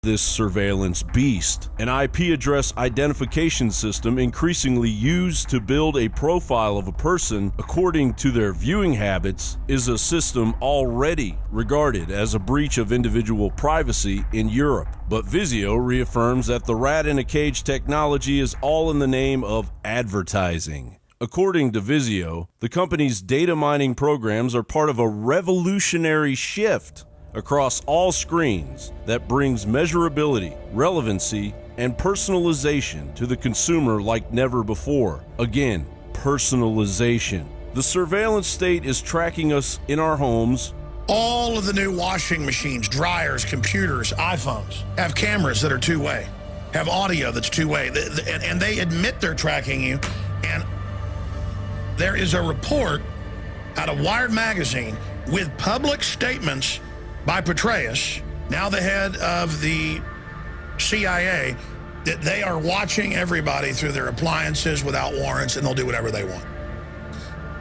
this surveillance beast. An IP address identification system increasingly used to build a profile of a person according to their viewing habits is a system already regarded as a breach of individual privacy in Europe. But Vizio reaffirms that the rat-in-a-cage technology is all in the name of advertising. According to Vizio, the company's data mining programs are part of a revolutionary shift across all screens that brings measurability, relevancy, and personalization to the consumer like never before. Again, personalization. The surveillance state is tracking us in our homes. All of the new washing machines, dryers, computers, iPhones have cameras that are two-way, have audio that's two-way, and they admit they're tracking you. And there is a report out of Wired magazine with public statements by Petraeus, now the head of the CIA, that they are watching everybody through their appliances without warrants, and they'll do whatever they want.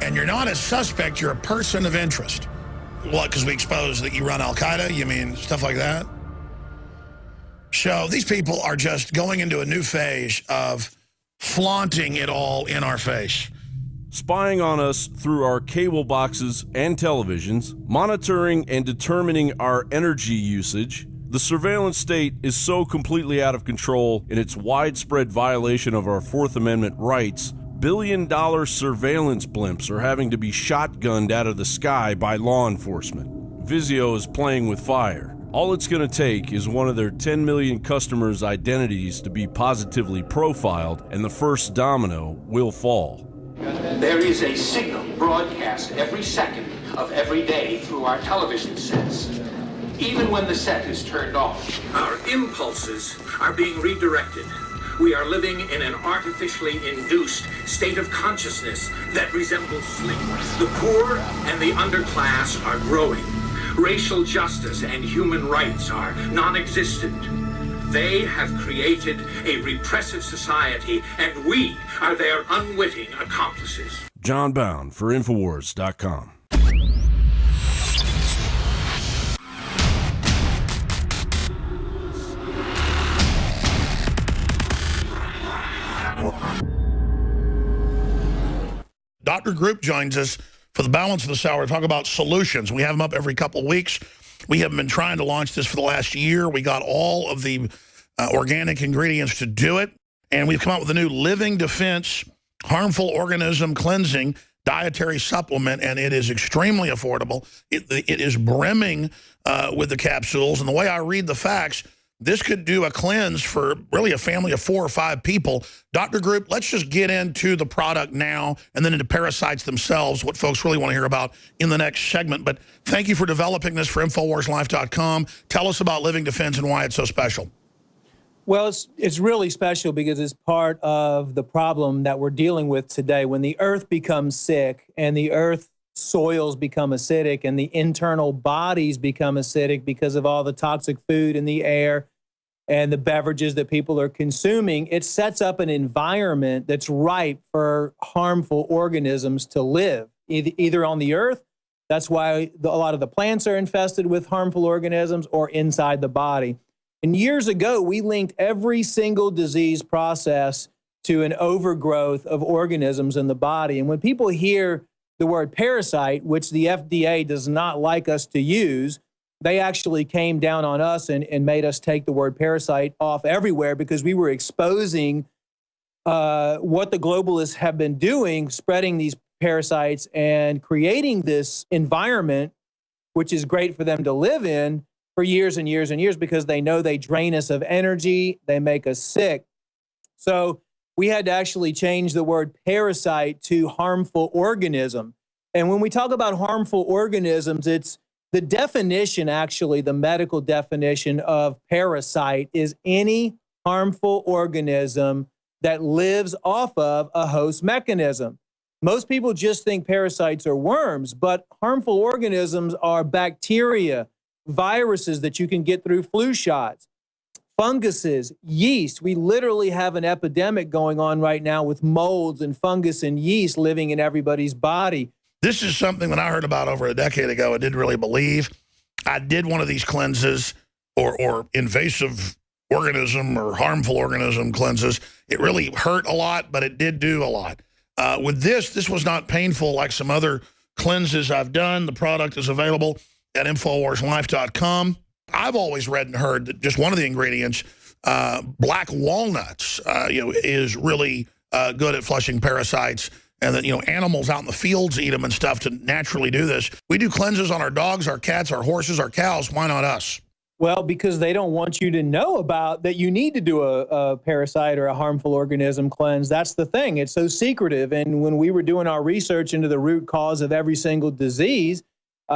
And you're not a suspect, you're a person of interest. What, because we expose that you run Al-Qaeda? You mean stuff like that? So these people are just going into a new phase of flaunting it all in our face. Spying on us through our cable boxes and televisions, monitoring and determining our energy usage. The surveillance state is so completely out of control in its widespread violation of our Fourth Amendment rights, billion-dollar surveillance blimps are having to be shotgunned out of the sky by law enforcement. Vizio is playing with fire. All it's going to take is one of their 10 million customers' identities to be positively profiled, and the first domino will fall. There is a signal broadcast every second of every day through our television sets, even when the set is turned off. Our impulses are being redirected. We are living in an artificially induced state of consciousness that resembles sleep. The poor and the underclass are growing. Racial justice and human rights are non-existent. They have created a repressive society, and we are their unwitting accomplices. John Bound for INFOWARS.com. Dr. Group joins us for the balance of this hour to talk about solutions. We have them up every couple of weeks. We have been trying to launch this for the last year. We got all of the organic ingredients to do it, and we've come up with a new Living Defense harmful organism cleansing dietary supplement, and it is extremely affordable. It is brimming with the capsules, and the way I read the facts, this could do a cleanse for really a family of 4 or 5 people. Dr. Group, let's just get into the product now and then into parasites themselves, what folks really want to hear about in the next segment. But thank you for developing this for InfoWarsLife.com. Tell us about Living Defense and why it's so special. Well, it's really special because it's part of the problem that we're dealing with today. When the earth becomes sick and the earth soils become acidic and the internal bodies become acidic because of all the toxic food in the air and the beverages that people are consuming, it sets up an environment that's ripe for harmful organisms to live, either on the earth. That's why a lot of the plants are infested with harmful organisms, or inside the body. And years ago, we linked every single disease process to an overgrowth of organisms in the body. And when people hear the word parasite, which the FDA does not like us to use, they actually came down on us and made us take the word parasite off everywhere, because we were exposing what the globalists have been doing, spreading these parasites and creating this environment, which is great for them to live in for years and years and years, because they know they drain us of energy, they make us sick. So we had to actually change the word parasite to harmful organism. And when we talk about harmful organisms, it's the definition, actually, the medical definition of parasite is any harmful organism that lives off of a host mechanism. Most people just think parasites are worms, but harmful organisms are bacteria, viruses that you can get through flu shots, funguses, yeast. We literally have an epidemic going on right now with molds and fungus and yeast living in everybody's body. This is something that I heard about over a decade ago. I didn't really believe. I did one of these cleanses or invasive organism or harmful organism cleanses. It really hurt a lot, but it did do a lot. With this was not painful like some other cleanses I've done. The product is available at INFOWARSLife.com. I've always read and heard that just one of the ingredients, black walnuts, is really good at flushing parasites, and that, animals out in the fields eat them and stuff to naturally do this. We do cleanses on our dogs, our cats, our horses, our cows. Why not us? Well, because they don't want you to know about that you need to do a parasite or a harmful organism cleanse. That's the thing. It's so secretive. And when we were doing our research into the root cause of every single disease,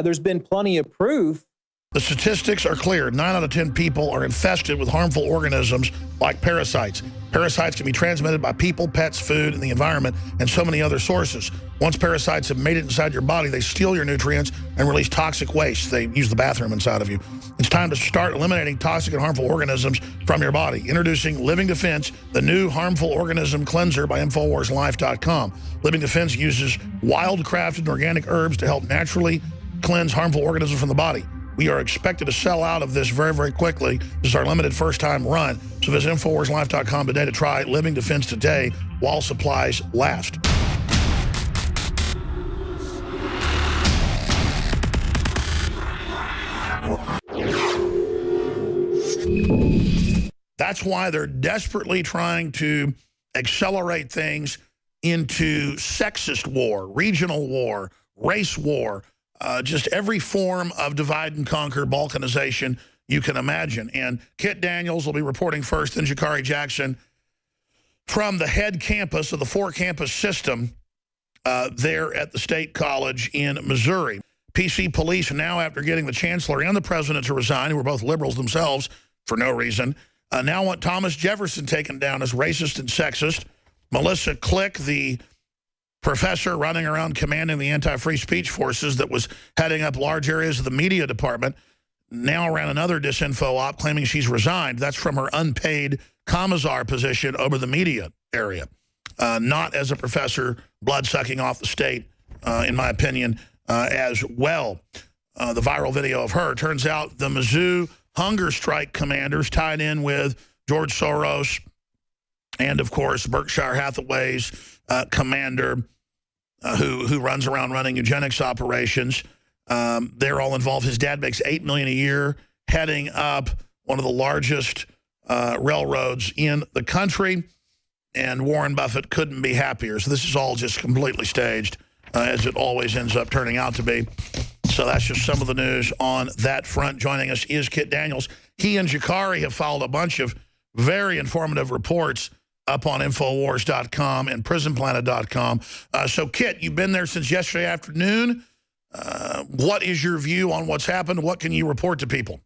there's been plenty of proof. The statistics are clear. 9 out of 10 people are infested with harmful organisms like parasites. Parasites can be transmitted by people, pets, food, and the environment, and so many other sources. Once parasites have made it inside your body, they steal your nutrients and release toxic waste. They use the bathroom inside of you. It's time to start eliminating toxic and harmful organisms from your body. Introducing Living Defense, the new harmful organism cleanser by INFOWARSLife.com. Living Defense uses wild-crafted organic herbs to help naturally cleanse harmful organisms from the body. We are expected to sell out of this very, very quickly. This is our limited first-time run. So visit INFOWARSLife.com today to try Living Defense today while supplies last. That's why they're desperately trying to accelerate things into sexist war, regional war, race war, just every form of divide and conquer, balkanization you can imagine. And Kit Daniels will be reporting first, then Jakari Jackson from the head campus of the 4-campus system there at the State College in Missouri. PC police now, after getting the chancellor and the president to resign, who were both liberals themselves for no reason, now want Thomas Jefferson taken down as racist and sexist. Melissa Click, the professor running around commanding the anti-free speech forces that was heading up large areas of the media department, now ran another disinfo op claiming she's resigned. That's from her unpaid commissar position over the media area. Not as a professor, blood-sucking off the state, in my opinion, as well. The viral video of her. Turns out the Mizzou hunger strike commanders tied in with George Soros and, of course, Berkshire Hathaway's commander who runs around running eugenics operations. They're all involved. His dad makes $8 million a year, heading up one of the largest railroads in the country. And Warren Buffett couldn't be happier. So this is all just completely staged, as it always ends up turning out to be. So that's just some of the news on that front. Joining us is Kit Daniels. He and Jakari have followed a bunch of very informative reports up on Infowars.com and PrisonPlanet.com. So, Kit, you've been there since yesterday afternoon. What is your view on what's happened? What can you report to people?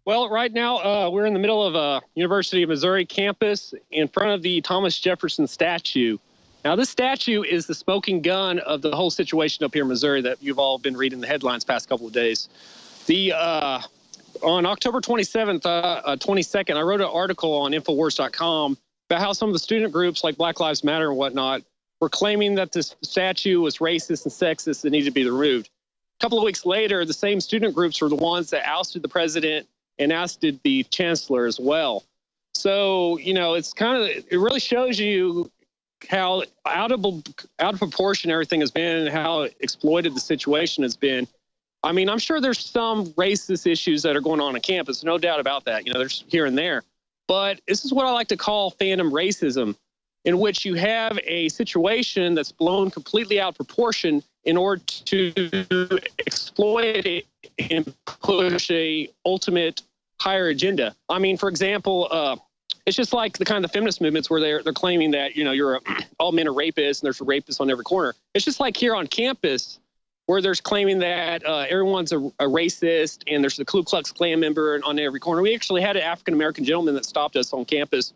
Well, right now, we're in the middle of University of Missouri campus in front of the Thomas Jefferson statue. Now, this statue is the smoking gun of the whole situation up here in Missouri that you've all been reading the headlines past couple of days. On October 22nd, I wrote an article on Infowars.com about how some of the student groups like Black Lives Matter and whatnot were claiming that this statue was racist and sexist and needed to be removed. A couple of weeks later, the same student groups were the ones that ousted the president and ousted the chancellor as well. So, it's it really shows you how out of proportion everything has been and how exploited the situation has been. I mean, I'm sure there's some racist issues that are going on campus, no doubt about that. There's here and there. But this is what I like to call phantom racism, in which you have a situation that's blown completely out of proportion in order to exploit it and push a ultimate higher agenda. I mean, for example, it's just like the kind of feminist movements where they're claiming that, all men are rapists and there's rapists on every corner. It's just like here on campus where there's claiming that everyone's a racist and there's a Ku Klux Klan member on every corner. We actually had an African-American gentleman that stopped us on campus,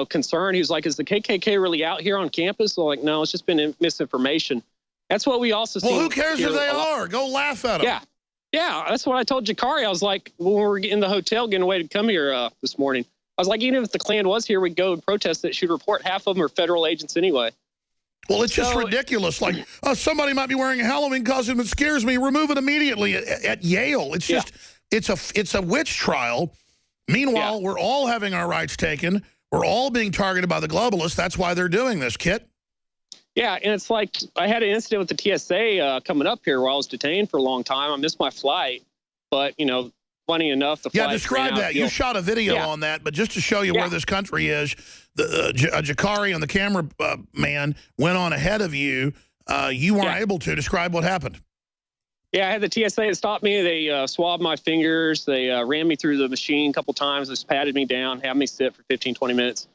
concerned. He was like, is the KKK really out here on campus? So like, no, it's just been misinformation. That's what we also see. Well, who cares who they are? Go laugh at them. Yeah. Yeah, that's what I told Jakari. I was like, when we were in the hotel getting away to come here this morning, I was like, even if the Klan was here, we'd go and protest it. She'd report half of them are federal agents anyway. Well, it's just ridiculous. Like, somebody might be wearing a Halloween costume that scares me. Remove it immediately at Yale. It's just it's a witch trial. Meanwhile, we're all having our rights taken. We're all being targeted by the globalists. That's why they're doing this, Kit. Yeah, and it's like I had an incident with the TSA coming up here where I was detained for a long time. I missed my flight, but, you know, funny enough, the flight describe that. You shot a video on that, but just to show you where this country is, Jakari and the camera man went on ahead of you. You weren't able to. Describe what happened. Yeah, I had the TSA that stopped me. They swabbed my fingers. They ran me through the machine a couple times. Just patted me down, had me sit for 15, 20 minutes.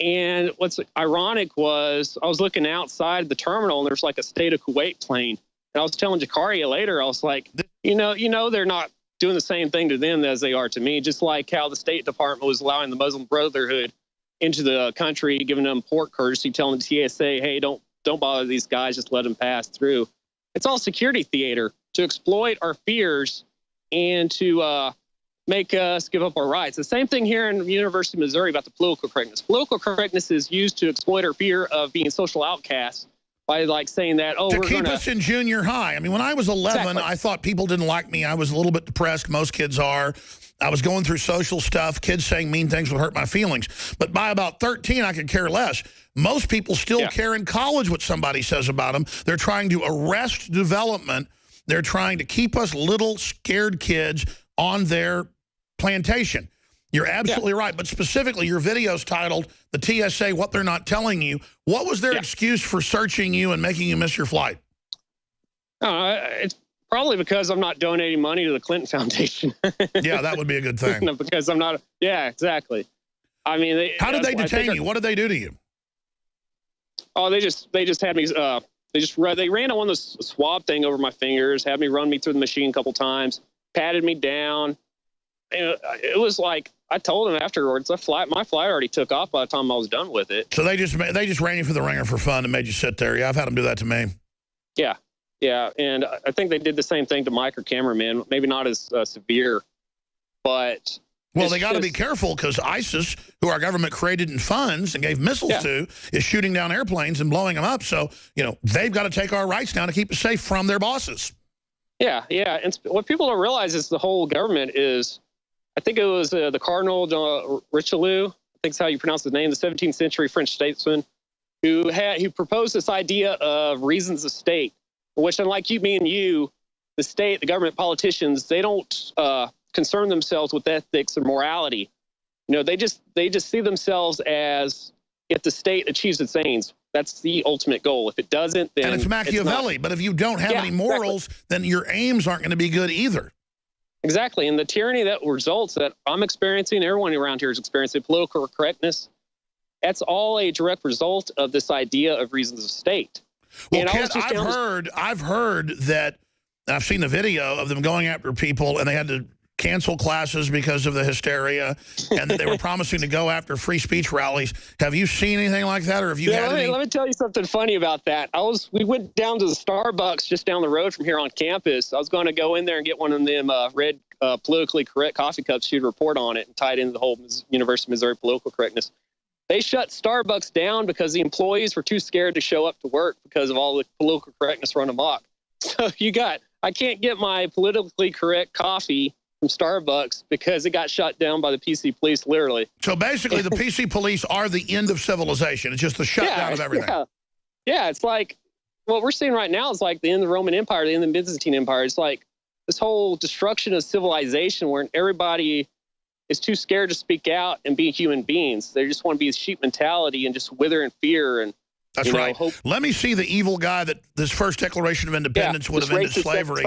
And what's ironic was I was looking outside the terminal, and there's like a State of Kuwait plane. And I was telling Jakaria later, I was like, you know, they're not doing the same thing to them as they are to me, just like how the State Department was allowing the Muslim Brotherhood into the country, giving them port courtesy, telling the TSA, hey, don't bother these guys, just let them pass through. It's all security theater to exploit our fears and to make us give up our rights. The same thing here in the University of Missouri about the political correctness. Political correctness is used to exploit our fear of being social outcasts by like saying that, oh, to keep us in junior high. I mean, when I was 11, I thought people didn't like me. I was a little bit depressed. Most kids are. I was going through social stuff. Kids saying mean things would hurt my feelings. But by about 13, I could care less. Most people still care in college what somebody says about them. They're trying to arrest development. They're trying to keep us little scared kids on their plantation. You're absolutely right. But specifically, your video's titled, The TSA, What They're Not Telling You. What was their excuse for searching you and making you miss your flight? It's probably because I'm not donating money to the Clinton Foundation. Yeah, that would be a good thing. No, because I'm not. Yeah, exactly. I mean, how did they detain you? What did they do to you? Oh, they just had me. They ran on the swab thing over my fingers, had me run me through the machine a couple times, patted me down. And it was like I told them afterwards, my flight already took off by the time I was done with it. So they just ran you for the ringer for fun and made you sit there. Yeah, I've had them do that to me. Yeah, yeah, and I think they did the same thing to Mike or cameraman. Maybe not as severe, but well, they got to be careful because ISIS, who our government created and funds and gave missiles to, is shooting down airplanes and blowing them up. So they've got to take our rights now to keep us safe from their bosses. Yeah, yeah, and what people don't realize is the whole government is. I think it was the Cardinal de Richelieu, I think is how you pronounce his name, the 17th century French statesman, who proposed this idea of reasons of state, which unlike me and you, the state, the government, politicians, they don't concern themselves with ethics or morality. They just see themselves as if the state achieves its aims, that's the ultimate goal. If it doesn't, then and it's Machiavelli. But if you don't have any morals, then your aims aren't going to be good either. Exactly, and the tyranny that results that I'm experiencing, everyone around here is experiencing, political correctness, that's all a direct result of this idea of reasons of state. Well, Ken, I've heard that, I've seen the video of them going after people, and they had to cancel classes because of the hysteria, and that they were promising to go after free speech rallies. Have you seen anything like that, or have you had any? Let me tell you something funny about that. We went down to the Starbucks just down the road from here on campus. I was going to go in there and get one of them red politically correct coffee cups. She'd report on it and tie it into the whole University of Missouri political correctness. They shut Starbucks down because the employees were too scared to show up to work because of all the political correctness run amok. So I can't get my politically correct coffee from Starbucks because it got shut down by the PC police, literally. So basically the PC police are the end of civilization. It's just the shutdown of everything. Yeah, it's like what we're seeing right now is like the end of the Roman Empire, the end of the Byzantine Empire. It's like this whole destruction of civilization where everybody is too scared to speak out and be human beings. They just want to be sheep mentality and just wither in fear. And that's right. Let me see the evil guy that this first Declaration of Independence would have ended slavery.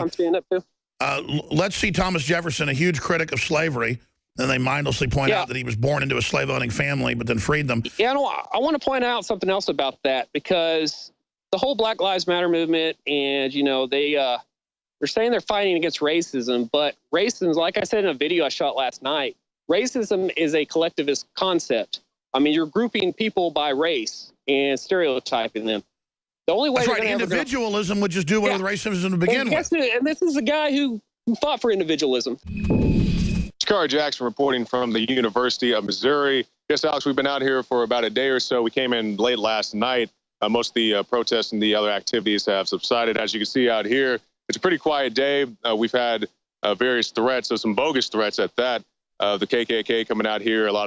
Let's see Thomas Jefferson, a huge critic of slavery. And they mindlessly point out that he was born into a slave-owning family, but then freed them. Yeah, I want to point out something else about that, because the whole Black Lives Matter movement, and they're saying they're fighting against racism, but racism, like I said in a video I shot last night, racism is a collectivist concept. I mean, you're grouping people by race and stereotyping them. The only way individualism would just do away with racism to begin with. And this is a guy who fought for individualism. Jakari Jackson reporting from the University of Missouri. Yes, Alex, we've been out here for about a day or so. We came in late last night. Most of the protests and the other activities have subsided. As you can see out here, it's a pretty quiet day. We've had various threats, so some bogus threats at that. The KKK coming out here, a lot of